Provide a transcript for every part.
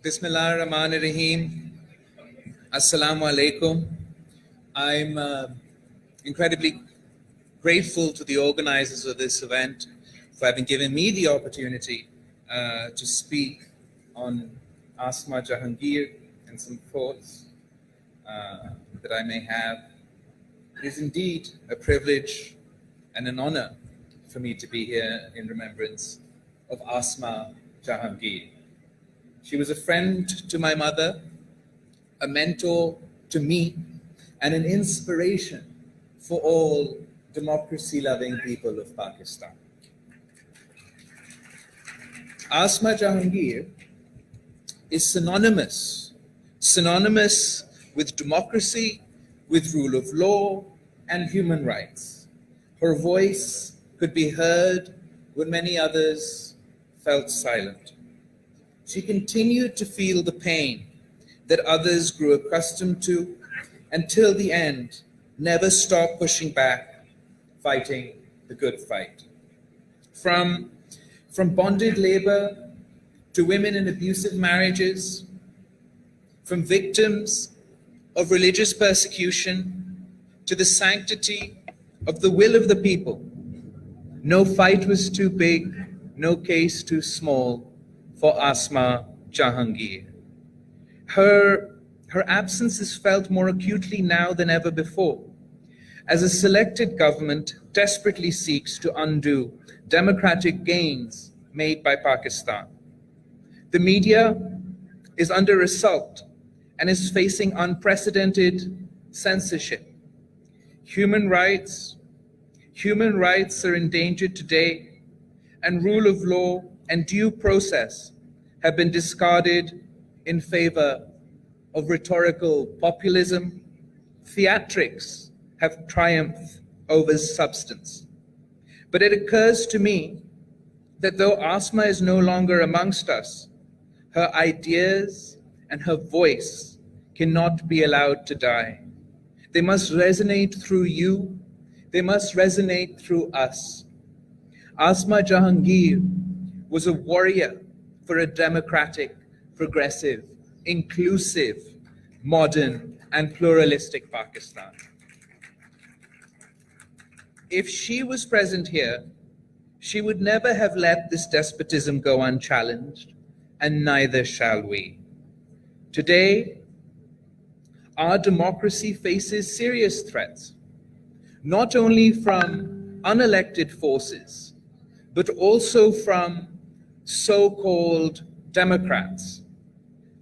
Bismillah ar-Rahman ar-Rahim. Assalamu alaikum. I'm incredibly grateful to the organizers of this event for having given me the opportunity to speak on Asma Jahangir and some thoughts that I may have. It is indeed a privilege and an honor for me to be here in remembrance of Asma Jahangir. She was a friend to my mother, a mentor to me, and an inspiration for all democracy-loving people of Pakistan. Asma Jahangir is synonymous with democracy, with rule of law, and human rights. Her voice could be heard when many others felt silent. She continued to feel the pain that others grew accustomed to until the end, never stopped pushing back, fighting the good fight. From bonded labor to women in abusive marriages, from victims of religious persecution to the sanctity of the will of the people, no fight was too big, no case too small for Asma Jahangir. Her absence is felt more acutely now than ever before, as a selected government desperately seeks to undo democratic gains made by Pakistan. The media is under assault and is facing unprecedented censorship. Human rights are endangered today, and rule of law and due process have been discarded in favor of rhetorical populism. Theatrics have triumphed over substance. But it occurs to me that though Asma is no longer amongst us, her ideas and her voice cannot be allowed to die. They must resonate through you. They must resonate through us. Asma Jahangir was a warrior for a democratic, progressive, inclusive, modern, and pluralistic Pakistan. If she was present here, she would never have let this despotism go unchallenged, and neither shall we. Today, our democracy faces serious threats, not only from unelected forces, but also from so-called Democrats.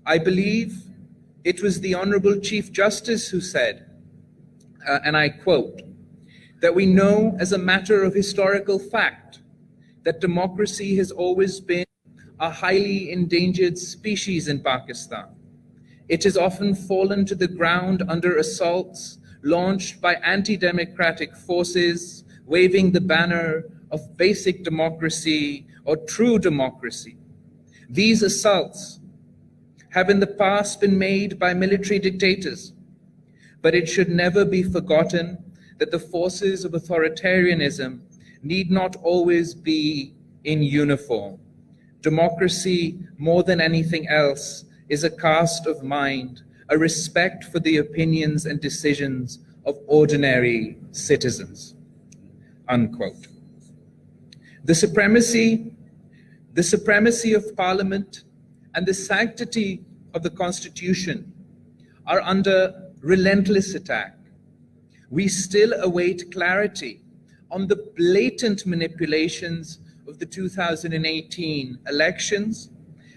I believe it was the Honorable Chief Justice who said, and I quote, that we know as a matter of historical fact that democracy has always been a highly endangered species in Pakistan. It has often fallen to the ground under assaults launched by anti-democratic forces waving the banner of basic democracy or true democracy. These assaults have in the past been made by military dictators, but it should never be forgotten that the forces of authoritarianism need not always be in uniform. Democracy, more than anything else, is a cast of mind, a respect for the opinions and decisions of ordinary citizens. Unquote. The supremacy of Parliament and the sanctity of the Constitution are under relentless attack. We still await clarity on the blatant manipulations of the 2018 elections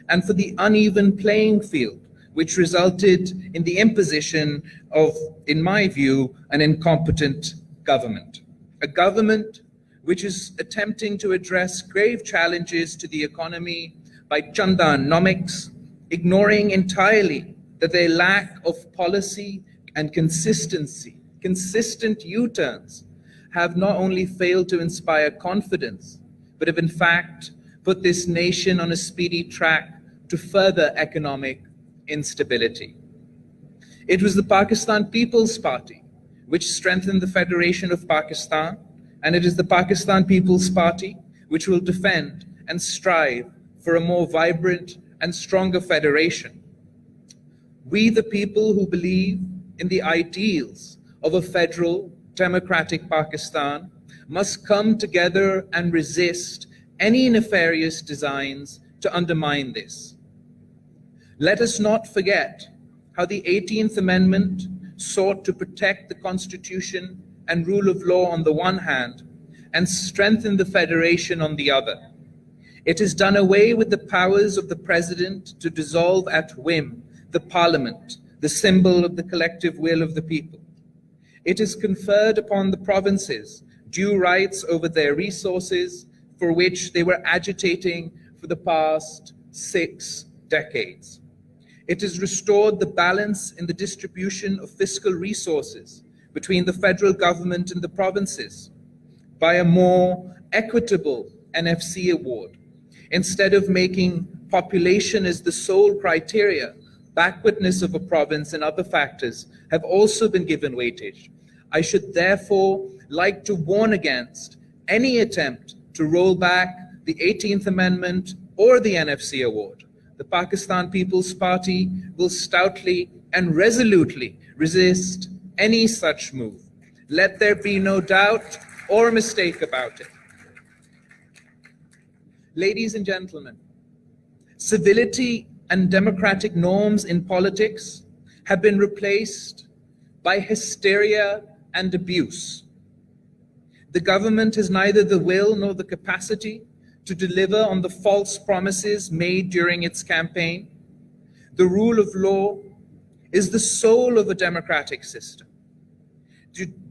and for the uneven playing field, which resulted in the imposition of, in my view, an incompetent government. A government which is attempting to address grave challenges to the economy by chandanomics, ignoring entirely that their lack of policy and consistency, consistent U-turns, have not only failed to inspire confidence, but have in fact put this nation on a speedy track to further economic instability. It was the Pakistan People's Party which strengthened the Federation of Pakistan, and it is the Pakistan People's Party which will defend and strive for a more vibrant and stronger federation. We, the people who believe in the ideals of a federal, democratic Pakistan, must come together and resist any nefarious designs to undermine this. Let us not forget how the 18th Amendment sought to protect the Constitution and rule of law on the one hand, and strengthen the federation on the other. It has done away with the powers of the President to dissolve at whim the Parliament, the symbol of the collective will of the people. It has conferred upon the provinces due rights over their resources, for which they were agitating for the past 6 decades. It has restored the balance in the distribution of fiscal resources between the federal government and the provinces by a more equitable NFC award. Instead of making population as the sole criteria, backwardness of a province and other factors have also been given weightage. I should therefore like to warn against any attempt to roll back the 18th Amendment or the NFC award. The Pakistan People's Party will stoutly and resolutely resist any such move. Let there be no doubt or mistake about it. Ladies and gentlemen, civility and democratic norms in politics have been replaced by hysteria and abuse. The government has neither the will nor the capacity to deliver on the false promises made during its campaign. The rule of law is the soul of a democratic system.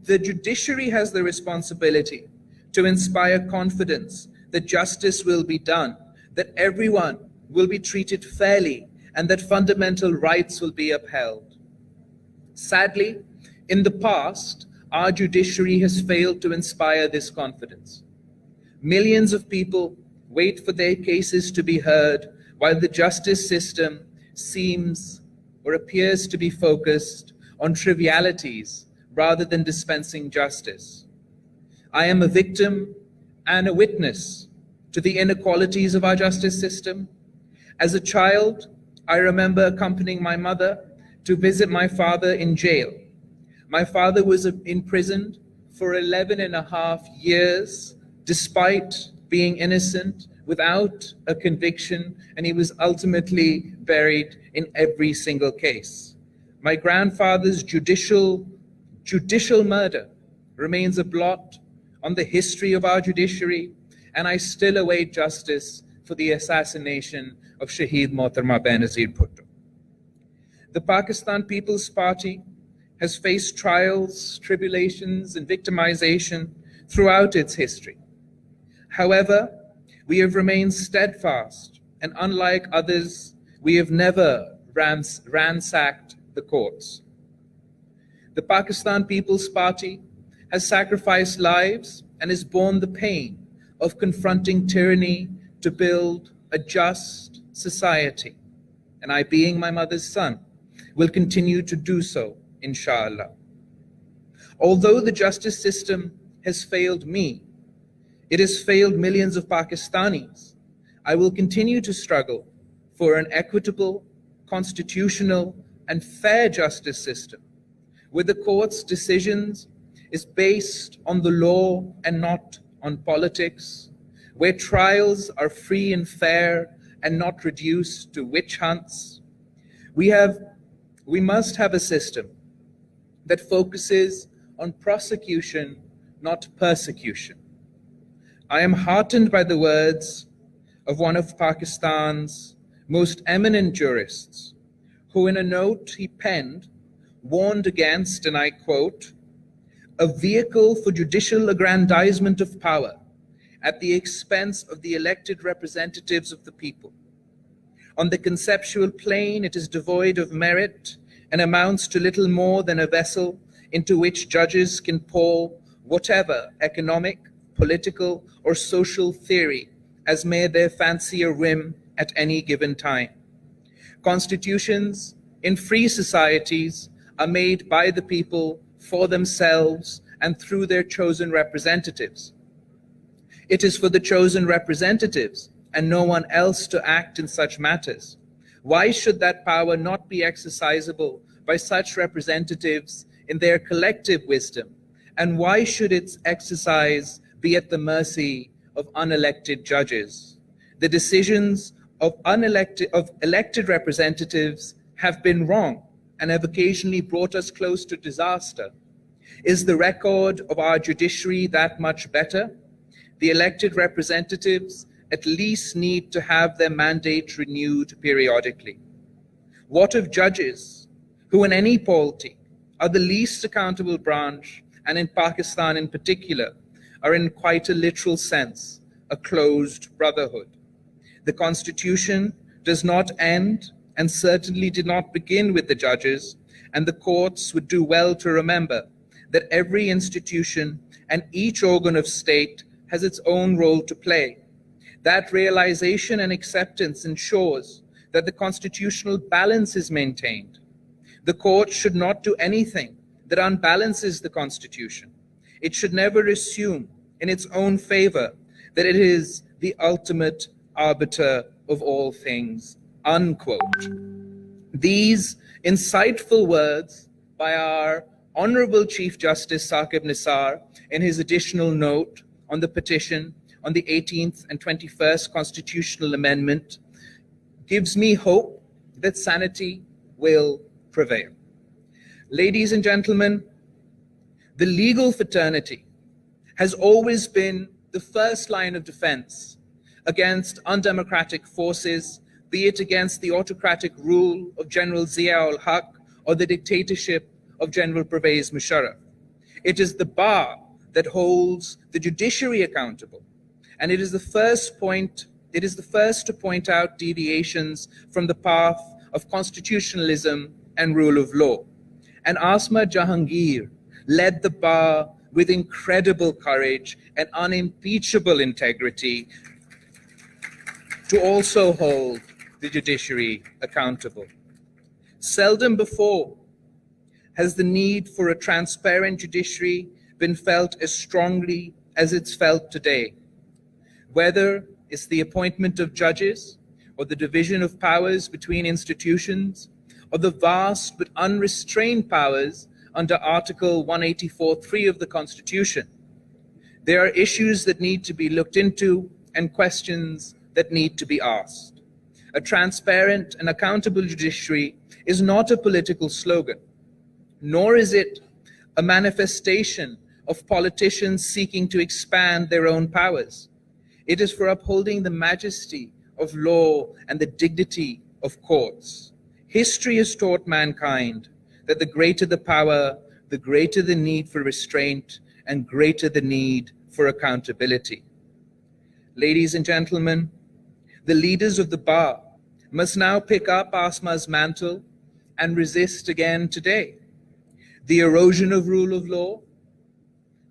The judiciary has the responsibility to inspire confidence that justice will be done, that everyone will be treated fairly, and that fundamental rights will be upheld. Sadly, in the past, our judiciary has failed to inspire this confidence. Millions of people wait for their cases to be heard, while the justice system seems or appears to be focused on trivialities rather than dispensing justice. I am a victim and a witness to the inequalities of our justice system. As a child, I remember accompanying my mother to visit my father in jail. My father was imprisoned for 11.5 years, despite being innocent, without a conviction, and he was ultimately buried in every single case. My grandfather's judicial murder remains a blot on the history of our judiciary, and I still await justice for the assassination of Shaheed Mohtarma Benazir Bhutto. The Pakistan People's Party has faced trials, tribulations, and victimization throughout its history. However, we have remained steadfast, and unlike others, we have never ransacked the courts. The Pakistan People's Party has sacrificed lives and has borne the pain of confronting tyranny to build a just society. And I, being my mother's son, will continue to do so, inshallah. Although the justice system has failed me, it has failed millions of Pakistanis. I will continue to struggle for an equitable, constitutional, and fair justice system, where the court's decisions is based on the law and not on politics, where trials are free and fair and not reduced to witch hunts. We must have a system that focuses on prosecution, not persecution. I am heartened by the words of one of Pakistan's most eminent jurists, who in a note he penned warned against, and I quote, "a vehicle for judicial aggrandizement of power at the expense of the elected representatives of the people. On the conceptual plane, it is devoid of merit and amounts to little more than a vessel into which judges can pour whatever economic, political, or social theory as may their fancy or whim at any given time. Constitutions in free societies are made by the people for themselves and through their chosen representatives. It is for the chosen representatives and no one else to act in such matters. Why should that power not be exercisable by such representatives in their collective wisdom? And why should its exercise be at the mercy of unelected judges? The decisions of elected representatives have been wrong and have occasionally brought us close to disaster. Is the record of our judiciary that much better? The elected representatives at least need to have their mandate renewed periodically. What of judges, who in any polity are the least accountable branch, and in Pakistan in particular, are in quite a literal sense a closed brotherhood? The Constitution does not end and certainly did not begin with the judges, and the courts would do well to remember that every institution and each organ of state has its own role to play. That realization and acceptance ensures that the constitutional balance is maintained. The court should not do anything that unbalances the Constitution. It should never assume in its own favor that it is the ultimate arbiter of all things, unquote. These insightful words by our Honorable Chief Justice Saqib Nisar in his additional note on the petition on the 18th and 21st constitutional amendment gives me hope that sanity will prevail. Ladies and gentlemen, the legal fraternity has always been the first line of defense against undemocratic forces, be it against the autocratic rule of General Zia-ul-Haq or the dictatorship of General Pervez Musharraf. It is the bar that holds the judiciary accountable, and it is the first to point out deviations from the path of constitutionalism and rule of law. And Asma Jahangir led the bar with incredible courage and unimpeachable integrity to also hold the judiciary accountable. Seldom before has the need for a transparent judiciary been felt as strongly as it's felt today. Whether it's the appointment of judges, or the division of powers between institutions, or the vast but unrestrained powers under Article 184(3) of the Constitution, there are issues that need to be looked into and questions that need to be asked. A transparent and accountable judiciary is not a political slogan, nor is it a manifestation of politicians seeking to expand their own powers. It is for upholding the majesty of law and the dignity of courts. History has taught mankind that the greater the power, the greater the need for restraint and greater the need for accountability. Ladies and gentlemen, the leaders of the bar must now pick up Asma's mantle and resist again today. The erosion of rule of law,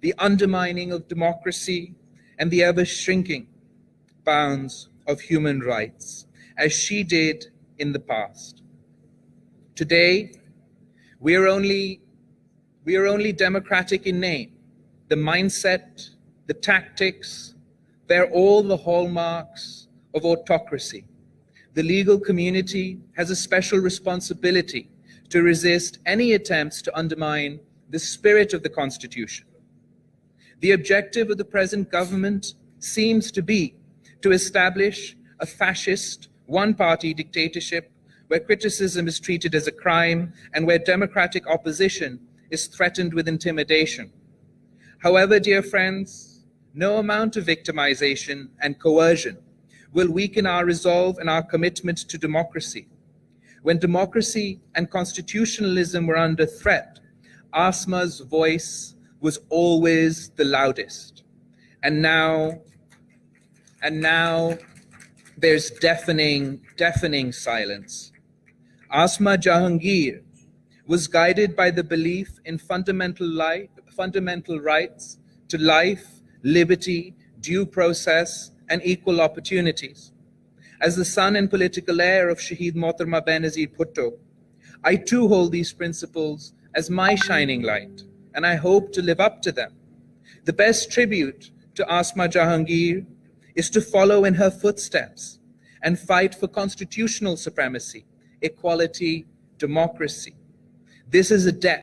the undermining of democracy, and the ever-shrinking bounds of human rights, as she did in the past. Today, we are only democratic in name. The mindset, the tactics, bear all the hallmarks of autocracy. The legal community has a special responsibility to resist any attempts to undermine the spirit of the Constitution. The objective of the present government seems to be to establish a fascist, one-party dictatorship where criticism is treated as a crime and where democratic opposition is threatened with intimidation. However, dear friends, no amount of victimization and coercion will weaken our resolve and our commitment to democracy. When democracy and constitutionalism were under threat, Asma's voice was always the loudest. And now there's deafening silence. Asma Jahangir was guided by the belief in fundamental rights to life, liberty, due process, and equal opportunities. As the son and political heir of Shaheed Mohtarma Benazir Bhutto, I too hold these principles as my shining light, and I hope to live up to them. The best tribute to Asma Jahangir is to follow in her footsteps and fight for constitutional supremacy, equality, democracy. This is a debt